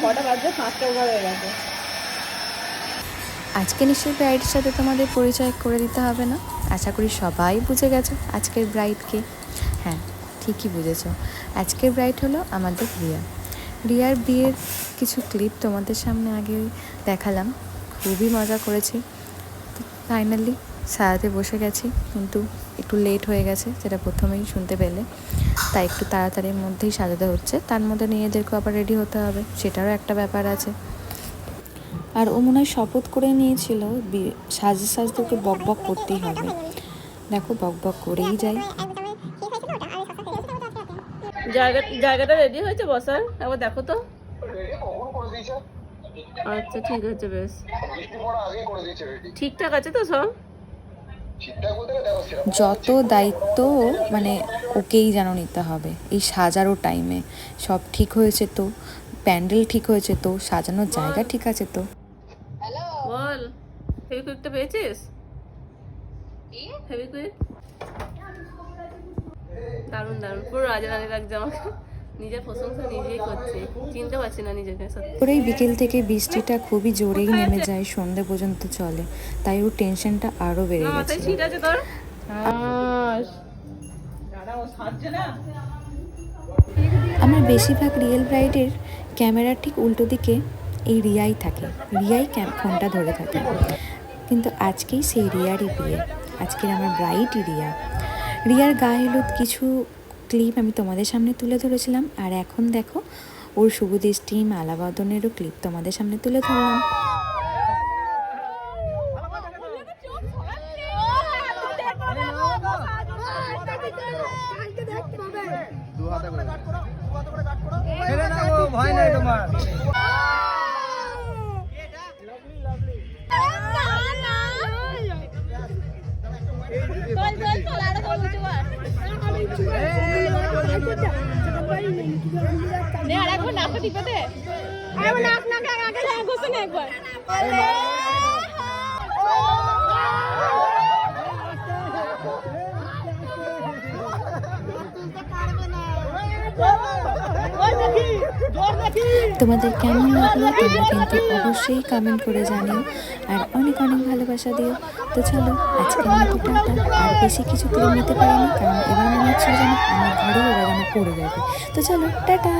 6টা বাজে, 5টা ওভার হয়ে গেছে। আজকে নিশ্চয়ই ব্রাইডের সাথে তোমাদের পরিচয় করে দিতে হবে না, আশা করি সবাই বুঝে গেছো আজকের ব্রাইডকে। হ্যাঁ, ঠিকই বুঝেছো, আজকের ব্রাইড হলো আমাদের রিয়া। রিয়ার বিয়ের কিছু ক্লিপ তোমাদের সামনে আগে দেখালাম, খুবই মজা করেছি। ফাইনালি সাজাতে বসে গেছি, কিন্তু একটু লেট হয়ে গেছে, যেটা প্রথমেই শুনতে পেলে। তাই একটু তাড়াতাড়ির মধ্যেই সাজাতে হচ্ছে, তার মধ্যে নিজেদেরকে আবার রেডি হতে হবে, সেটারও একটা ব্যাপার আছে। আর ও মনে হয় শপথ করে নিয়েছিল সাজতে সাজতে ওকে বক বক করতেই হবে। দেখো বক বক করেই যাই। জায়গাটা রেডি হয়েছে বসার, একবার দেখো তো। আচ্ছা ঠিক আছে, বেশ ঠিকঠাক আছে তো সব। যত দায়িত্ব মানে ওকেই যেন নিতে হবে এই সাজারও টাইমে। সব ঠিক হয়েছে তো, প্যান্ডেল ঠিক হয়েছে তো, সাজানোর জায়গা ঠিক আছে তো। বল, ফেভিকুইকটা পেয়েছিস? ফেভিকুইক দারুণ দারুণ, পুরো রাজা রানী লাগছে আমাকে। নিজের প্রশংসা নিজেই করছে, চিনতে পারছি না নিজেকে। ওই বিকেল থেকে বৃষ্টিটা খুবই জোরেই নেমে যায়, সন্ধে পর্যন্ত চলে, তাই ওর টেনশনটা আরও বেড়ে গেছে। ঠিক আছে তোর। আমার বেশিরভাগ রিয়েল ব্রাইডের ক্যামেরার ঠিক উল্টো দিকে এই রিয়াই থাকে, রিয়াই ফোনটা ধরে থাকে। কিন্তু আজকেই সেই রিয়ারই বিয়ে, আজকের আমার ব্রাইডই রিয়া। রিয়ার গায়ে হলুদ কিছু ক্লিপ আমি তোমাদের সামনে তুলে ধরেছিলাম, আর এখন দেখো ওর শুভদৃষ্টি মালাবদনেরও ক্লিপ তোমাদের সামনে তুলে ধরলাম। ভয় নাই তোমার। তোমাদের কেমন লাগলো তোমরা কিন্তু অবশ্যই কমেন্ট করে জানিও, আর অনেক অনেক ভালোবাসা দিও। তো চলো আজকের মতো টাটা। আর বেশি কিছু ক্লিপ নিতে পারিনি, কারণ এবার মনে হচ্ছিল যেন আমার ঘরেই ওরা যেন পড়ে যাবে। তো চলো টাটা।